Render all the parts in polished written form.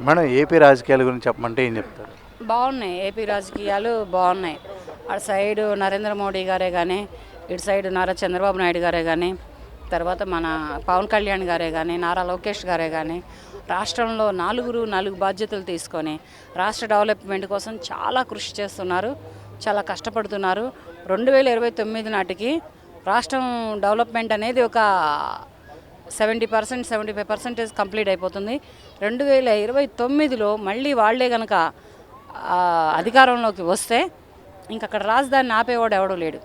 మనం ఏపీ రాజకీయాల గురించి చెప్పమంటే ఏం చెప్తారు? బాగున్నాయి. ఏపీ రాజకీయాలు బాగున్నాయి. అటు సైడు నరేంద్ర మోడీ గారే కానీ, ఇటు సైడు నారా చంద్రబాబు నాయుడు గారే కానీ, తర్వాత మన పవన్ కళ్యాణ్ గారే కానీ, నారా లోకేష్ గారే కానీ, రాష్ట్రంలో నాలుగు బాధ్యతలు తీసుకొని రాష్ట్ర డెవలప్మెంట్ కోసం చాలా కృషి చేస్తున్నారు, చాలా కష్టపడుతున్నారు. 2029 నాటికి రాష్ట్రం డెవలప్మెంట్ అనేది ఒక 70% 75% కంప్లీట్ అయిపోతుంది. 2029లో మళ్ళీ వాళ్ళే కనుక అధికారంలోకి వస్తే ఇంకక్కడ రాజధానిని ఆపేవాడు ఎవడూ లేడు.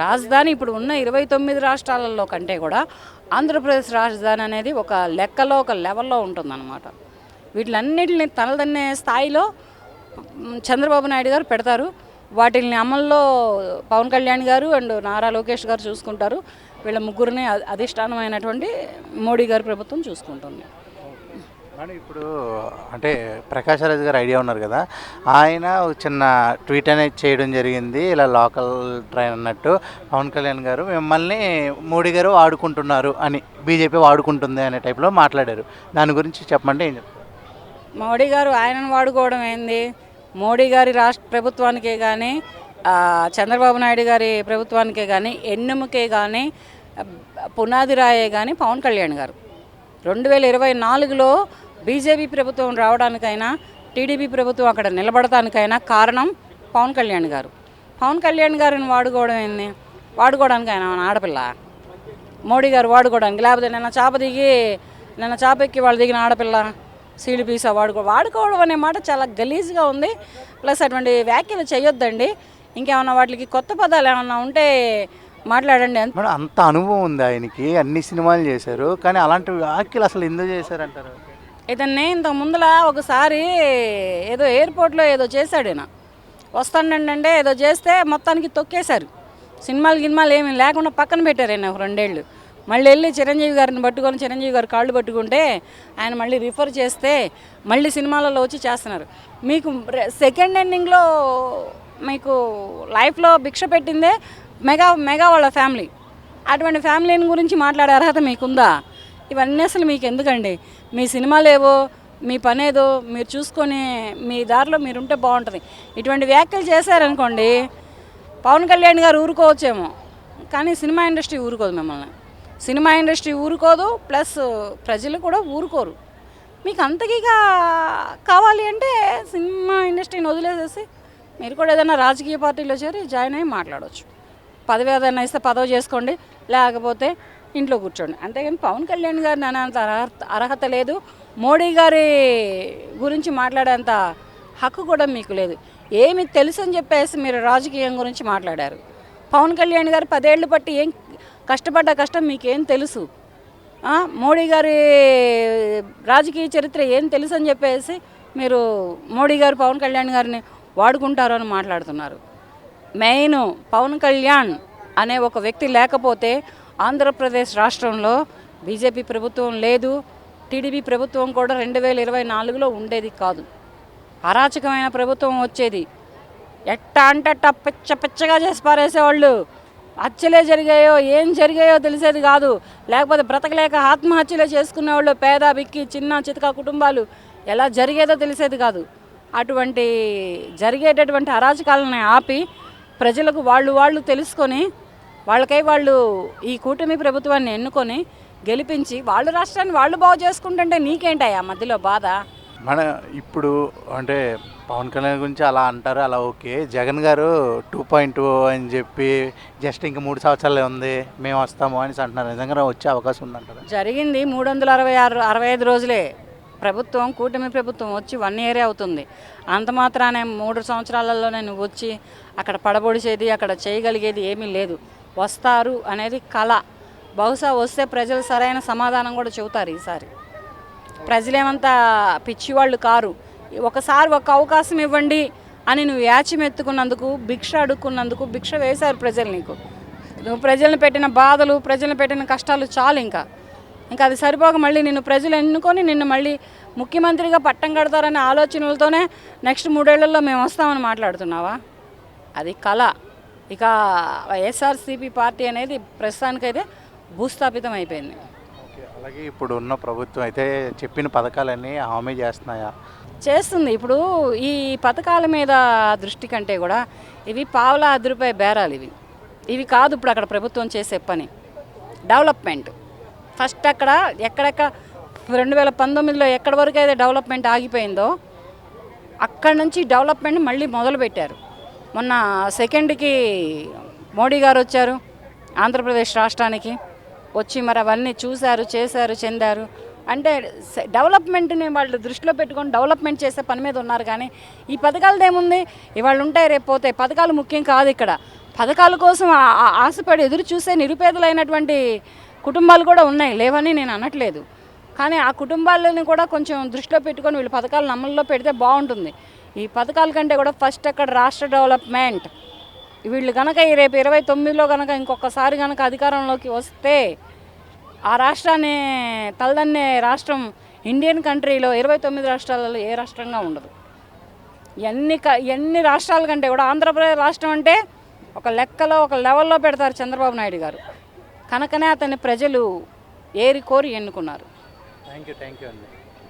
రాజధాని ఇప్పుడు ఉన్న 29 రాష్ట్రాలలో కంటే కూడా ఆంధ్రప్రదేశ్ రాజధాని అనేది ఒక లెక్కలో ఒక లెవెల్లో ఉంటుందన్నమాట. వీటిలన్నిటిని తలదన్నే స్థాయిలో చంద్రబాబు నాయుడు గారు పెడతారు. వాటిని అమల్లో పవన్ కళ్యాణ్ గారు అండ్ నారా లోకేష్ గారు చూసుకుంటారు. వీళ్ళ ముగ్గురిని అధిష్టానమైనటువంటి మోడీ గారి ప్రభుత్వం చూసుకుంటుంది. కానీ ఇప్పుడు అంటే ప్రకాష్ రాజ్ గారు ఐడియా ఉన్నారు కదా, ఆయన ఒక చిన్న ట్వీట్ అనేది చేయడం జరిగింది. ఇలా లోకల్ ట్రైన్ అన్నట్టు పవన్ కళ్యాణ్ గారు మిమ్మల్ని మోడీ గారు వాడుకుంటున్నారు అని, బీజేపీ వాడుకుంటుంది అనే టైప్లో మాట్లాడారు. దాని గురించి చెప్పమంటే ఏం చెప్తారు? మోడీ గారు ఆయనను వాడుకోవడం ఏంది? మోడీ గారి రాష్ట్ర ప్రభుత్వానికే కానీ, చంద్రబాబు నాయుడు గారి ప్రభుత్వానికే కానీ, ఎన్నుముకే కానీ, పునాది రాయే కానీ పవన్ కళ్యాణ్ గారు. 2024లో బీజేపీ ప్రభుత్వం రావడానికైనా, టీడీపీ ప్రభుత్వం అక్కడ నిలబడటానికైనా కారణం పవన్ కళ్యాణ్ గారు. పవన్ కళ్యాణ్ గారిని వాడుకోవడం ఏంది? వాడుకోవడానికి ఆయన ఆడపిల్ల మోడీ గారు వాడుకోవడానికి, లేకపోతే నిన్న చాప ఎక్కి వాళ్ళు దిగిన ఆడపిల్ల సీలు పీసా వాడుకోవడం అనే మాట చాలా గలీజ్గా ఉంది. ప్లస్ అటువంటి వ్యాఖ్యలు చేయొద్దండి. ఇంకేమన్నా వాటికి కొత్త పదాలు ఏమన్నా ఉంటే మాట్లాడండి. మేడం, అంత అనుభవం ఉంది ఆయనకి, అన్ని సినిమాలు చేశారు, కానీ అలాంటి వ్యాఖ్యలు అసలు ఎందుకు చేశారంటారు? ఇతన్ని ఇంత ముందులా ఒకసారి ఏదో ఎయిర్పోర్ట్లో ఏదో చేశాడు. ఈయన వస్తానంటే ఏదో చేస్తే మొత్తానికి తొక్కేశారు. సినిమాలు ఏమీ లేకుండా పక్కన పెట్టారు ఆయన ఒక 2 ఏళ్ళు. మళ్ళీ వెళ్ళి చిరంజీవి గారిని పట్టుకొని చిరంజీవి గారు కాళ్ళు పట్టుకుంటే ఆయన మళ్ళీ రిఫర్ చేస్తే మళ్ళీ సినిమాలలో వచ్చి చేస్తున్నారు. మీకు సెకండ్ ఎండింగ్లో మీకు లైఫ్లో భిక్ష పెట్టిందే మెగా వాళ్ళ ఫ్యామిలీ. అటువంటి ఫ్యామిలీని గురించి మాట్లాడే అర్హత మీకుందా? ఇవన్నీ అసలు మీకు ఎందుకండి? మీ సినిమాలేవో, మీ పనేదో మీరు చూసుకొని మీ దారిలో మీరు ఉంటే బాగుంటుంది. ఇటువంటి వ్యాఖ్యలు చేశారనుకోండి, పవన్ కళ్యాణ్ గారు ఊరుకోవచ్చేమో, కానీ సినిమా ఇండస్ట్రీ ఊరుకోదు. మిమ్మల్ని సినిమా ఇండస్ట్రీ ఊరుకోదు, ప్లస్ ప్రజలు కూడా ఊరుకోరు. మీకు అంతకీగా కావాలి అంటే సినిమా ఇండస్ట్రీని వదిలేసేసి మీరు కూడా ఏదైనా రాజకీయ పార్టీలో చేరి జాయిన్ అయ్యి మాట్లాడవచ్చు. పదవి ఏదైనా ఇస్తే పదవి చేసుకోండి, లేకపోతే ఇంట్లో కూర్చోండి. అంతేగాని పవన్ కళ్యాణ్ గారిని అనేంత అర్హత లేదు. మోడీ గారి గురించి మాట్లాడేంత హక్కు కూడా మీకు లేదు. ఏమి తెలుసు అని చెప్పేసి మీరు రాజకీయం గురించి మాట్లాడారు. పవన్ కళ్యాణ్ గారు 10 ఏళ్ళు బట్టి ఏం కష్టపడ్డ కష్టం మీకేం తెలుసు? మోడీ గారి రాజకీయ చరిత్ర ఏం తెలుసు అని చెప్పేసి మీరు మోడీ గారు పవన్ కళ్యాణ్ గారిని వాడుకుంటారు అని మాట్లాడుతున్నారు. మెయిన్ పవన్ కళ్యాణ్ అనే ఒక వ్యక్తి లేకపోతే ఆంధ్రప్రదేశ్ రాష్ట్రంలో బీజేపీ ప్రభుత్వం లేదు, టీడీపీ ప్రభుత్వం కూడా 2024లో ఉండేది కాదు. అరాచకమైన ప్రభుత్వం వచ్చేది. ఎట్టా అంటే అట్టా పిచ్చగా చేసి పారేసేవాళ్ళు. హత్యలే జరిగాయో ఏం జరిగాయో తెలిసేది కాదు. లేకపోతే బ్రతకలేక ఆత్మహత్యలే చేసుకునేవాళ్ళు, పేద బిక్కి చిన్న చితక కుటుంబాలు ఎలా జరిగేదో తెలిసేది కాదు. అటువంటి జరిగేటటువంటి అరాచకాలను ఆపి ప్రజలకు వాళ్ళు తెలుసుకొని వాళ్ళకై వాళ్ళు ఈ కూటమి ప్రభుత్వాన్ని ఎన్నుకొని గెలిపించి వాళ్ళు రాష్ట్రాన్ని వాళ్ళు బాగు చేసుకుంటుంటే నీకేంటయ్యా మధ్యలో బాధ? మన ఇప్పుడు అంటే పవన్ కళ్యాణ్ గురించి అలా అంటారు, అలా ఓకే. జగన్ గారు 2.0 అని చెప్పి జస్ట్ ఇంకా 3 సంవత్సరాలే ఉంది మేము వస్తాము అని అంటున్నారు. నిజంగా వచ్చే అవకాశం ఉందంటారా? జరిగింది 365 రోజులే. ప్రభుత్వం కూటమి ప్రభుత్వం వచ్చి 1 ఇయరే అవుతుంది. అంత మాత్రానే 3 సంవత్సరాలలో నువ్వు వచ్చి అక్కడ పడబొడిచేది, అక్కడ చేయగలిగేది ఏమీ లేదు. వస్తారు అనేది కళ. బహుశా వస్తే ప్రజలు సరైన సమాధానం కూడా చెబుతారు. ఈసారి ప్రజలేమంతా పిచ్చివాళ్ళు కారు. ఒకసారి ఒక అవకాశం ఇవ్వండి అని నువ్వు యాచిమెత్తుకున్నందుకు, భిక్ష అడుక్కున్నందుకు భిక్ష వేశారు ప్రజలు నీకు. నువ్వు ప్రజలను పెట్టిన బాధలు, ప్రజలను పెట్టిన కష్టాలు చాలు. ఇంకా అది సరిపోక మళ్ళీ నిన్ను ప్రజలు ఎన్నుకొని నిన్ను మళ్ళీ ముఖ్యమంత్రిగా పట్టం కడతారనే ఆలోచనలతోనే నెక్స్ట్ 3 ఏళ్లలో మేము వస్తామని మాట్లాడుతున్నావా? అది కళ. ఇక వైఎస్ఆర్సీపీ పార్టీ అనేది ప్రస్తుతానికైతే భూస్థాపితం అయిపోయింది. అలాగే ఇప్పుడు ఉన్న ప్రభుత్వం అయితే చెప్పిన పథకాలన్నీ హామీ చేస్తున్నాయా? చేస్తుంది. ఇప్పుడు ఈ పథకాల మీద దృష్టి కంటే కూడా ఇవి పావలా రూపాయి బేరాలు ఇవి. ఇవి కాదు ఇప్పుడు అక్కడ ప్రభుత్వం చేసే పని. డెవలప్మెంట్ ఫస్ట్ అక్కడ ఎక్కడెక్కడ 2019లో ఎక్కడి వరకు అయితే డెవలప్మెంట్ ఆగిపోయిందో అక్కడి నుంచి డెవలప్మెంట్ మళ్ళీ మొదలుపెట్టారు. మొన్న సెకండ్కి మోడీ గారు వచ్చారు ఆంధ్రప్రదేశ్ రాష్ట్రానికి, వచ్చి మరి అవన్నీ చూశారు, చేశారు, చెందారు. అంటే డెవలప్మెంట్ని వాళ్ళు దృష్టిలో పెట్టుకొని డెవలప్మెంట్ చేసే పని మీద ఉన్నారు. కానీ ఈ పథకాలది ఏముంది, ఇవాళ ఉంటాయి రేపు పోతాయి. పథకాలు ముఖ్యం కాదు ఇక్కడ. పథకాల కోసం ఆశపడి ఎదురు చూసే నిరుపేదలైనటువంటి కుటుంబాలు కూడా ఉన్నాయి, లేవని నేను అనట్లేదు. కానీ ఆ కుటుంబాలని కూడా కొంచెం దృష్టిలో పెట్టుకొని వీళ్ళు పథకాలను అమల్లో పెడితే బాగుంటుంది. ఈ పథకాల కంటే కూడా ఫస్ట్ అక్కడ రాష్ట్ర డెవలప్మెంట్. వీళ్ళు కనుక రేపు 29లో కనుక ఇంకొకసారి కనుక అధికారంలోకి వస్తే ఆ రాష్ట్రాన్ని తలదన్నే రాష్ట్రం ఇండియన్ కంట్రీలో 29 రాష్ట్రాలలో ఏ రాష్ట్రంగా ఉండదు. ఎన్ని రాష్ట్రాల కంటే కూడా ఆంధ్రప్రదేశ్ రాష్ట్రం అంటే ఒక లెక్కలో ఒక లెవెల్లో పెడతారు చంద్రబాబు నాయుడు గారు. కనుకనే అతన్ని ప్రజలు ఏరి కోరి ఎన్నుకున్నారు. థ్యాంక్ యూ అండి.